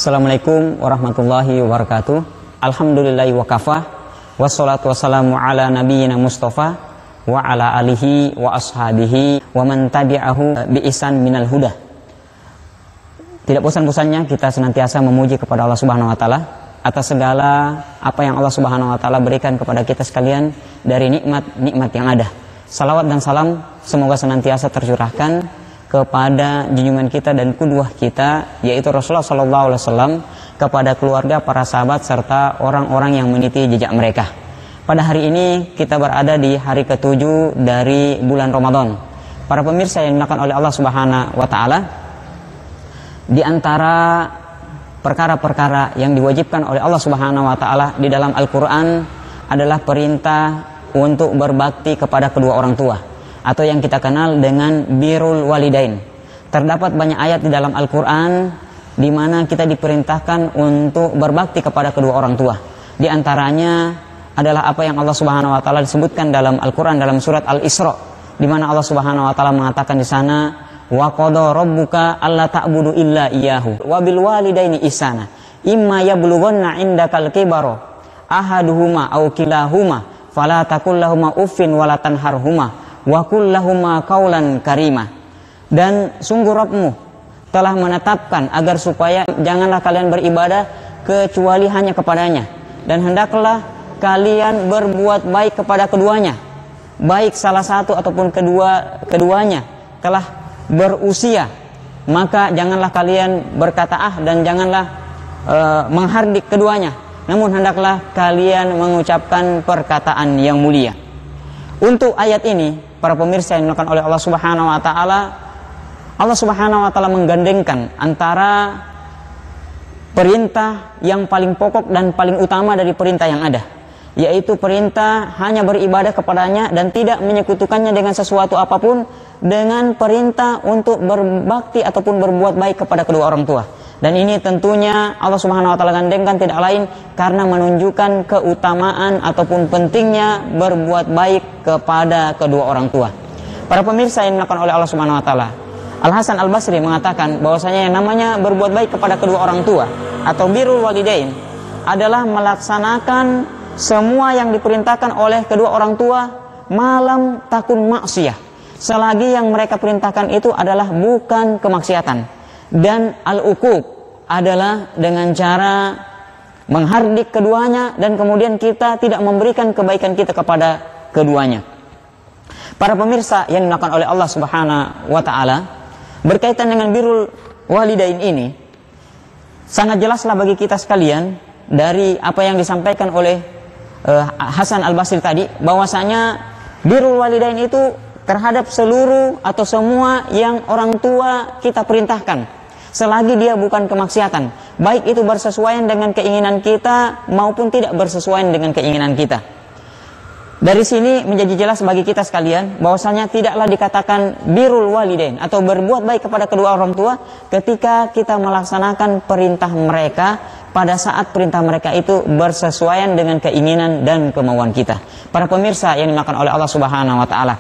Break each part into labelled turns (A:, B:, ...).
A: Assalamualaikum warahmatullahi wabarakatuh. Alhamdulillahi wa kafah. Wassalatu wassalamu ala nabiyyina Mustafa wa ala alihi wa ashabihi wa man tabi'ahu bi ihsan minal huda. Tidak bosan-bosannya kita senantiasa memuji kepada Allah Subhanahu wa taala atas segala apa yang Allah Subhanahu wa taala berikan kepada kita sekalian dari nikmat-nikmat yang ada. Salawat dan salam semoga senantiasa tercurahkan kepada junjungan kita dan qudwah kita, yaitu Rasulullah SAW, kepada keluarga, para sahabat, serta orang-orang yang mengikuti jejak mereka. Pada hari ini kita berada di hari ke-7 dari bulan Ramadan. Para pemirsa yang dimuliakan oleh Allah Subhanahu wa taala, di antara perkara-perkara yang diwajibkan oleh Allah Subhanahu wa taala di dalam Al-Qur'an adalah perintah untuk berbakti kepada kedua orang tua, atau yang kita kenal dengan birrul walidain. Terdapat banyak ayat di dalam Al-Quran di mana kita diperintahkan untuk berbakti kepada kedua orang tua. Di antaranya adalah apa yang Allah Subhanahu wa taala disebutkan dalam Al-Quran dalam surat Al-Isra, di mana Allah Subhanahu wa taala mengatakan di sana, wa qada rabbuka alla ta'budu illa iyyahu wa bil walidaini ihsana imma yablughanna indakal kibara ahaduhuma aw kilahuma fala taqul lahumu uffin wala tanharhuma wa qul lahumma qaulan karima. Dan sungguh Rabbmu telah menetapkan agar supaya janganlah kalian beribadah kecuali hanya kepadanya, dan hendaklah kalian berbuat baik kepada keduanya, baik salah satu ataupun keduanya telah berusia, maka janganlah kalian berkata dan janganlah menghardik keduanya, namun hendaklah kalian mengucapkan perkataan yang mulia. Untuk ayat ini, para pemirsa yang dimuliakan oleh Allah Subhanahu wa taala, Allah Subhanahu wa taala menggandengkan antara perintah yang paling pokok dan paling utama dari perintah yang ada, yaitu perintah hanya beribadah kepadanya dan tidak menyekutukannya dengan sesuatu apapun, dengan perintah untuk berbakti ataupun berbuat baik kepada kedua orang tua. Dan ini tentunya Allah Subhanahu wa taala gandengkan tidak lain karena menunjukkan keutamaan ataupun pentingnya berbuat baik kepada kedua orang tua. Para pemirsa yang dimuliakan oleh Allah Subhanahu wa taala, Al Hasan Al Basri mengatakan bahwasanya yang namanya berbuat baik kepada kedua orang tua atau birrul walidain adalah melaksanakan semua yang diperintahkan oleh kedua orang tua malam takun maksiyah, selagi yang mereka perintahkan itu adalah bukan kemaksiatan. Dan al-uquq adalah dengan cara menghardik keduanya dan kemudian kita tidak memberikan kebaikan kita kepada keduanya. Para pemirsa yang dimuliakan oleh Allah Subhanahu wa taala, berkaitan dengan birrul walidain ini sangat jelaslah bagi kita sekalian dari apa yang disampaikan oleh Hasan Al-Basri tadi, bahwasanya birrul walidain itu terhadap seluruh atau semua yang orang tua kita perintahkan, selagi dia bukan kemaksiatan, baik itu bersesuaian dengan keinginan kita maupun tidak bersesuaian dengan keinginan kita. Dari sini menjadi jelas bagi kita sekalian bahwasanya tidaklah dikatakan birrul walidain atau berbuat baik kepada kedua orang tua ketika kita melaksanakan perintah mereka pada saat perintah mereka itu bersesuaian dengan keinginan dan kemauan kita. Para pemirsa yang dimuliakan oleh Allah Subhanahu wa taala,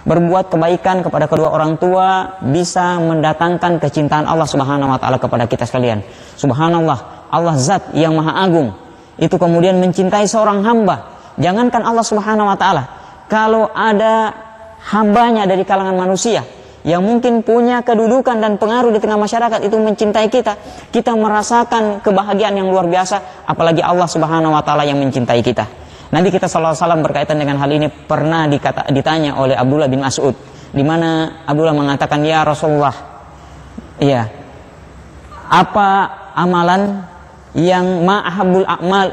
A: berbuat kebaikan kepada kedua orang tua bisa mendatangkan kecintaan Allah Subhanahu wa taala kepada kita sekalian. Subhanallah, Allah zat yang maha agung itu kemudian mencintai seorang hamba. Jangankan Allah Subhanahu wa taala, kalau ada hambanya dari kalangan manusia yang mungkin punya kedudukan dan pengaruh di tengah masyarakat itu mencintai kita, kita merasakan kebahagiaan yang luar biasa, apalagi Allah Subhanahu wa taala yang mencintai kita. Nabi kita SAW berkaitan dengan hal ini pernah ditanya oleh Abdullah bin Mas'ud, di mana Abdullah mengatakan, ya Rasulullah, ya, apa amalan yang ma'ahabul a'mal,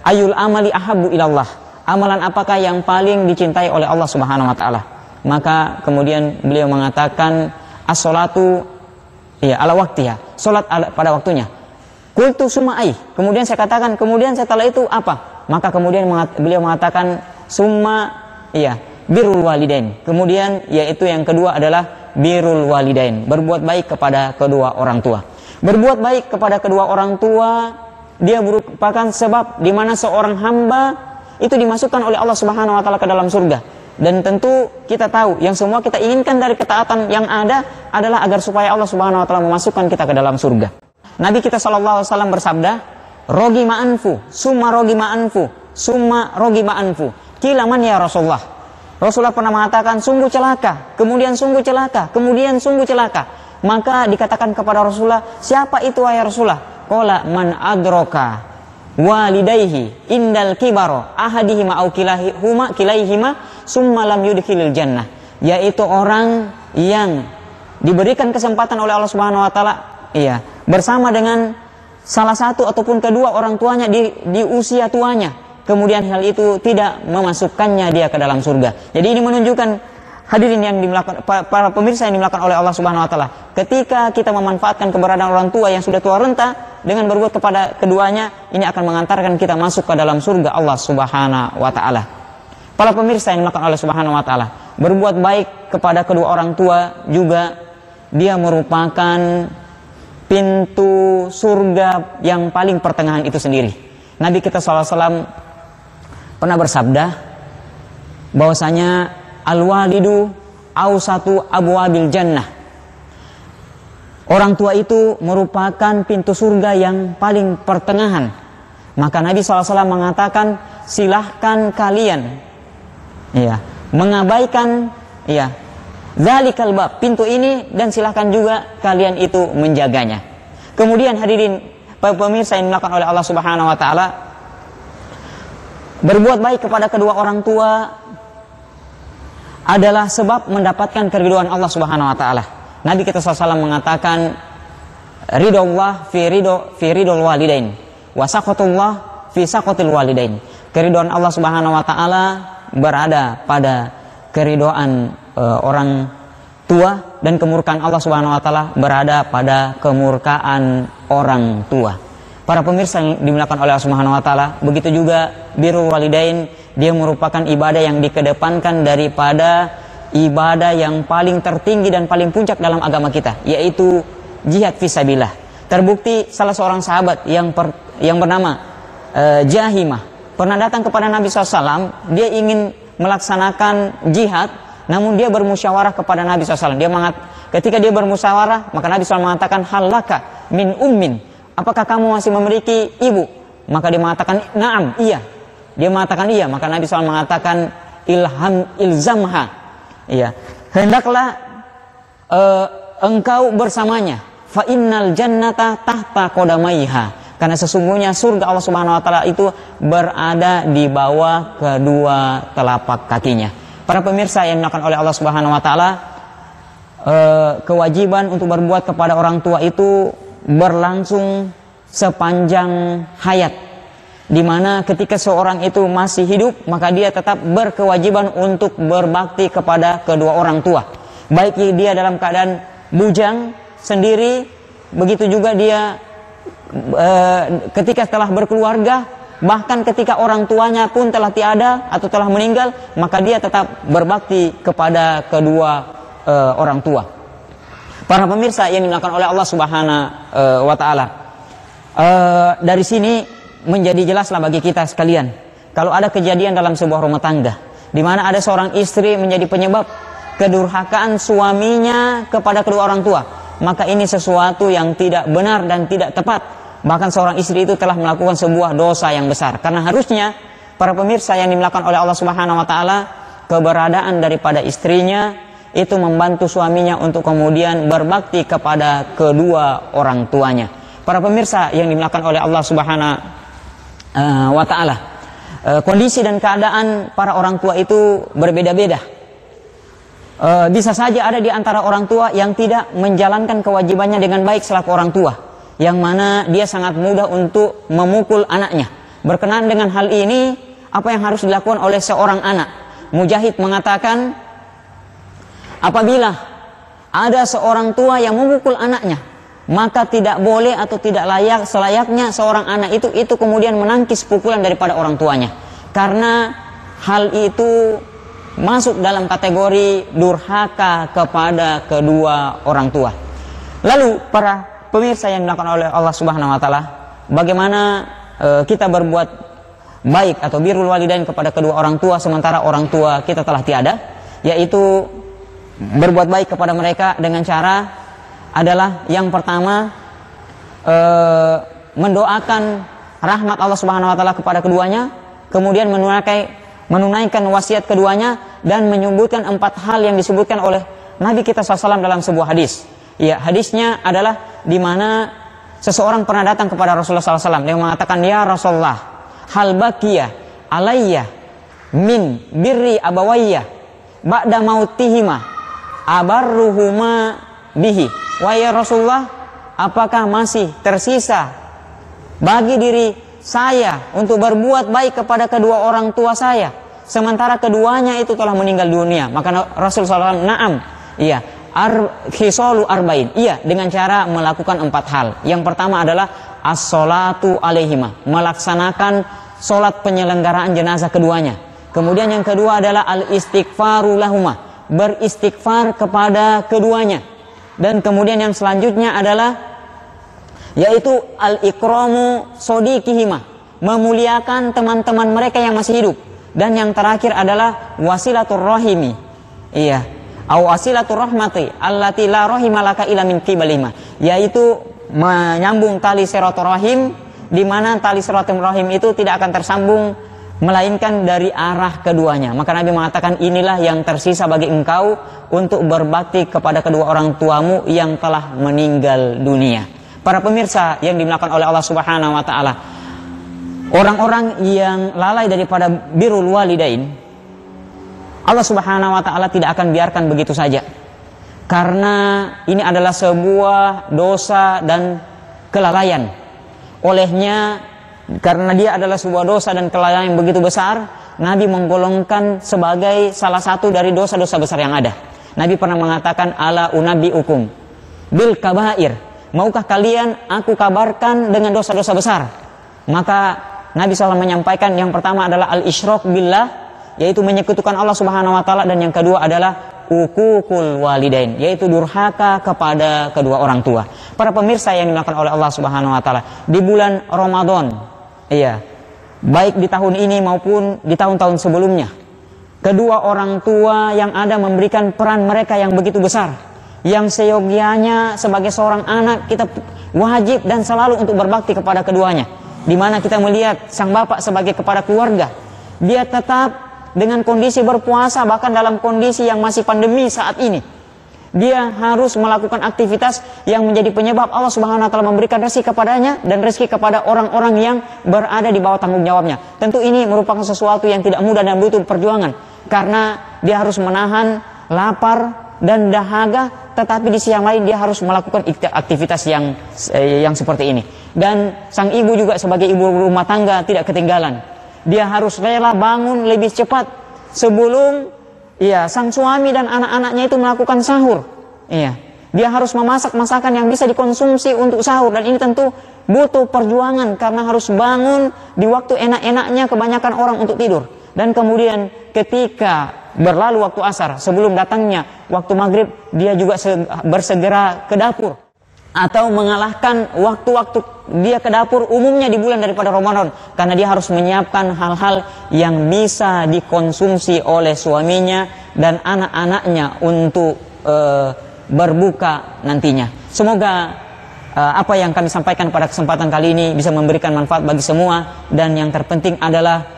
A: ayul amali ahabbu ilallah, amalan apakah yang paling dicintai oleh Allah Subhanahu wa taala? Maka kemudian beliau mengatakan as-salatu ya ala waktiha, salat pada waktunya. Qultu summa kemudian saya katakan, kemudian setelah itu apa? Maka kemudian beliau mengatakan summa ya birrul walidain. Kemudian yaitu yang kedua adalah birrul walidain, berbuat baik kepada kedua orang tua. Berbuat baik kepada kedua orang tua dia merupakan sebab di mana seorang hamba itu dimasukkan oleh Allah Subhanahu wa taala ke dalam surga. Dan tentu kita tahu yang semua kita inginkan dari ketaatan yang ada adalah agar supaya Allah Subhanahu wa taala memasukkan kita ke dalam surga. Nabi kita SAW bersabda, rogi ma'anfu, summa rogi ma'anfu, summa rogi ma'anfu. Qila man ya Rasulullah. Rasulullah pernah mengatakan sungguh celaka, kemudian sungguh celaka, kemudian sungguh celaka. Maka dikatakan kepada Rasulullah, siapa itu wahai Rasulullah? Qala man adroka walidayhi indal kibaro ahadihima au kilaihima summa lam yudkhilil jannah. Yaitu orang yang diberikan kesempatan oleh Allah Subhanahu wa taala bersama dengan salah satu ataupun kedua orang tuanya di usia tuanya, kemudian hal itu tidak memasukkannya dia ke dalam surga. Jadi ini menunjukkan, hadirin yang dimulakan, para pemirsa yang dimulakan oleh Allah Subhanahu wa taala, ketika kita memanfaatkan keberadaan orang tua yang sudah tua renta dengan berbuat kepada keduanya, ini akan mengantarkan kita masuk ke dalam surga Allah Subhanahu wa taala. Para pemirsa yang dimulakan oleh Subhanahu wa taala, berbuat baik kepada kedua orang tua juga dia merupakan pintu surga yang paling pertengahan itu sendiri. Nabi kita SAW pernah bersabda bahwasanya al-walidu awsatu abwabil jannah. Orang tua itu merupakan pintu surga yang paling pertengahan. Maka Nabi SAW mengatakan, silahkan kalian mengabaikan zalikal bab, pintu ini, dan silahkan juga kalian itu menjaganya. Kemudian hadirin pemirsa yang dimuliakan oleh Allah Subhanahu wa taala, berbuat baik kepada kedua orang tua adalah sebab mendapatkan keridhaan Allah Subhanahu wa taala. Nabi kita SAW mengatakan, ridho Allah fi ridhol walidain wa sakhatullah fi sakhatil walidain. Keridhaan Allah Subhanahu wa taala berada pada keridhaan orang tua, dan kemurkaan Allah Subhanahu wa taala berada pada kemurkaan orang tua. Para pemirsa yang dimuliakan oleh Allah Subhanahu wa taala, begitu juga birrul walidain, dia merupakan ibadah yang dikedepankan daripada ibadah yang paling tertinggi dan paling puncak dalam agama kita, yaitu jihad fisabilillah. Terbukti salah seorang sahabat yang bernama Jahimah pernah datang kepada Nabi SAW. Dia ingin melaksanakan jihad, namun dia bermusyawarah kepada Nabi SAW. Ketika dia bermusyawarah, maka Nabi SAW mengatakan, halaka min ummin, apakah kamu masih memiliki ibu? Maka dia mengatakan, na'am, iya. Dia mengatakan iya, maka Nabi SAW mengatakan, ilzamha, hendaklah engkau bersamanya, fa innal jannata tahta qadamaiha, karena sesungguhnya surga Allah Subhanahu wa taala itu berada di bawah kedua telapak kakinya. Para pemirsa yang dimuliakan oleh Allah Subhanahu wa taala, kewajiban untuk berbuat kepada orang tua itu berlangsung sepanjang hayat, di mana ketika seorang itu masih hidup, maka dia tetap berkewajiban untuk berbakti kepada kedua orang tua. Baik dia dalam keadaan bujang sendiri, begitu juga dia ketika telah berkeluarga, bahkan ketika orang tuanya pun telah tiada atau telah meninggal, maka dia tetap berbakti kepada kedua orang tua. Para pemirsa yang dimuliakan oleh Allah Subhanahu wa taala, dari sini menjadi jelaslah bagi kita sekalian, kalau ada kejadian dalam sebuah rumah tangga di mana ada seorang istri menjadi penyebab kedurhakaan suaminya kepada kedua orang tua, maka ini sesuatu yang tidak benar dan tidak tepat. Bahkan seorang istri itu telah melakukan sebuah dosa yang besar, karena harusnya para pemirsa yang dimuliakan oleh Allah Subhanahu wa taala, keberadaan daripada istrinya itu membantu suaminya untuk kemudian berbakti kepada kedua orang tuanya. Para pemirsa yang dimuliakan oleh Allah Subhanahu wa taala, kondisi dan keadaan para orang tua itu berbeda-beda. Bisa saja ada di antara orang tua yang tidak menjalankan kewajibannya dengan baik selaku orang tua, yang mana dia sangat mudah untuk memukul anaknya. Berkenaan dengan hal ini, apa yang harus dilakukan oleh seorang anak? Mujahid mengatakan, apabila ada seorang tua yang memukul anaknya, maka tidak boleh atau tidak layak, selayaknya seorang anak itu kemudian menangkis pukulan daripada orang tuanya, karena hal itu masuk dalam kategori durhaka kepada kedua orang tua. Lalu para pemirsa yang dilakukan oleh Allah Subhanahu wa taala, bagaimana kita berbuat baik atau birrul walidain kepada kedua orang tua sementara orang tua kita telah tiada? Yaitu berbuat baik kepada mereka dengan cara adalah yang pertama, mendoakan rahmat Allah Subhanahu wa taala kepada keduanya, kemudian menunaikan wasiat keduanya dan menyebutkan 4 hal yang disebutkan oleh Nabi kita SAW dalam sebuah hadis. Ya, hadisnya adalah di mana seseorang pernah datang kepada Rasulullah SAW. Dia mengatakan, ya Rasulullah, hal baqiya alayya min birri abawayya ba'da mautihima abarruhuma bihi. Wahai Rasulullah, apakah masih tersisa bagi diri saya untuk berbuat baik kepada kedua orang tua saya sementara keduanya itu telah meninggal dunia? Maka Rasulullah SAW, na'am, iya, khisalu arba'in, iya, dengan cara melakukan 4 hal. Yang pertama adalah as-sholatu alaihima, melaksanakan sholat penyelenggaraan jenazah keduanya. Kemudian yang kedua adalah al-istighfaru lahuma, beristighfar kepada keduanya. Dan kemudian yang selanjutnya adalah yaitu al-ikramu sodiqihima, memuliakan teman-teman mereka yang masih hidup. Dan yang terakhir adalah wasilatur rahimi, iya, au wasilatur rahmati allati la rahimalaka illa min qibalihima, yaitu menyambung tali silaturahim, di mana tali silaturahim itu tidak akan tersambung melainkan dari arah keduanya. Maka Nabi mengatakan, inilah yang tersisa bagi engkau untuk berbakti kepada kedua orang tuamu yang telah meninggal dunia. Para pemirsa yang dimuliakan oleh Allah Subhanahu wa taala, orang-orang yang lalai daripada birrul walidain, Allah Subhanahu wa taala tidak akan biarkan begitu saja. Karena ini adalah sebuah dosa dan kelalaian. Olehnya, karena dia adalah sebuah dosa dan kelalaian yang begitu besar, Nabi menggolongkan sebagai salah satu dari dosa-dosa besar yang ada. Nabi pernah mengatakan, ala unabbiukum bil kabair, maukah kalian aku kabarkan dengan dosa-dosa besar? Maka Nabi SAW menyampaikan, yang pertama adalah al-isyrak billah, yaitu menyekutukan Allah Subhanahu wa taala, dan yang kedua adalah uququl walidain, yaitu durhaka kepada kedua orang tua. Para pemirsa yang dimuliakan oleh Allah Subhanahu wa taala, di bulan Ramadan, iya, baik di tahun ini maupun di tahun-tahun sebelumnya, kedua orang tua yang ada memberikan peran mereka yang begitu besar, yang seyogianya sebagai seorang anak kita wajib dan selalu untuk berbakti kepada keduanya. Di mana kita melihat sang bapak sebagai kepala keluarga, dia tetap dengan kondisi berpuasa, bahkan dalam kondisi yang masih pandemi saat ini, dia harus melakukan aktivitas yang menjadi penyebab Allah Subhanahu wa taala memberikan rezeki kepadanya dan rezeki kepada orang-orang yang berada di bawah tanggung jawabnya. Tentu ini merupakan sesuatu yang tidak mudah dan butuh perjuangan, karena dia harus menahan lapar dan dahaga, tetapi di sisi yang lain dia harus melakukan aktivitas yang seperti ini. Dan sang ibu juga sebagai ibu rumah tangga tidak ketinggalan. Dia harus rela bangun lebih cepat sebelum sang suami dan anak-anaknya itu melakukan sahur. Iya, dia harus memasak masakan yang bisa dikonsumsi untuk sahur, dan ini tentu butuh perjuangan karena harus bangun di waktu enak-enaknya kebanyakan orang untuk tidur. Dan kemudian ketika berlalu waktu asar, sebelum datangnya waktu maghrib, dia juga bersegera ke dapur, atau mengalahkan waktu-waktu dia ke dapur umumnya di bulan daripada Ramadan, karena dia harus menyiapkan hal-hal yang bisa dikonsumsi oleh suaminya dan anak-anaknya untuk berbuka nantinya. Semoga apa yang kami sampaikan pada kesempatan kali ini bisa memberikan manfaat bagi semua, dan yang terpenting adalah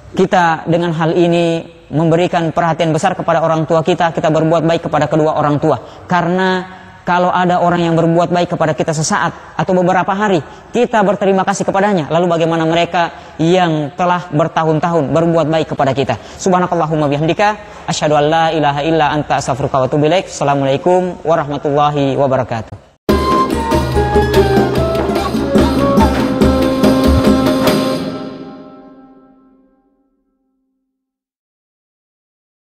A: kita dengan hal ini memberikan perhatian besar kepada orang tua kita berbuat baik kepada kedua orang tua. Karena kalau ada orang yang berbuat baik kepada kita sesaat atau beberapa hari, kita berterima kasih kepadanya. Lalu bagaimana mereka yang telah bertahun-tahun berbuat baik kepada kita? Subhanakallahumma bihamdika, asyhadu an la ilaha illa anta astaghfiruka wa atubu ilaik. Assalamualaikum warahmatullahi wabarakatuh.